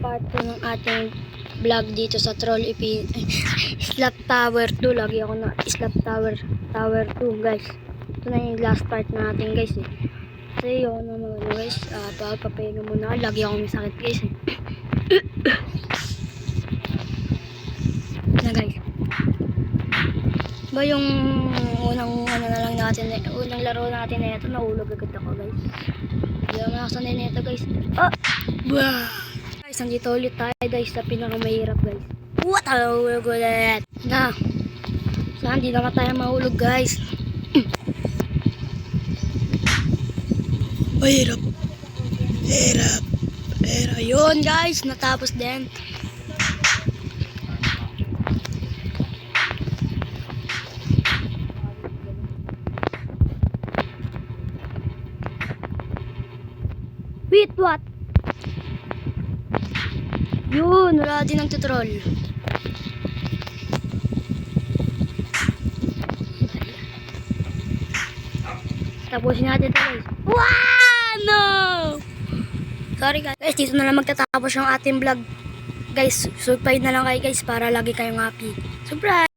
Part 2 ng ating vlog dito sa Troll EP Slap Tower 2. Lagi ako na Slap Tower 2 guys. Ito na yung last part natin guys eh. Kasi yun naman guys, pagpapahinga muna. Lagi ako may sakit guys eh. Na guys, ba yung unang ano na lang natin, unang laro natin na ito, naulog agad ako guys. Hindi ako nakasanay na ito guys. Bah! Guys, nandito ulit tayo guys sa pinakamahirap guys. What a ulit na. Saan hindi naman tayo mahulog guys. Mahirap. Pero yun guys, natapos din. Wait, what? Yun, wala din ang tutrol. Tapusin natin ito guys. Wow! No! Sorry guys. Guys, dito na lang magtatapos yung ating vlog. Guys, subscribe na lang kayo guys para lagi kayong happy. Surprise!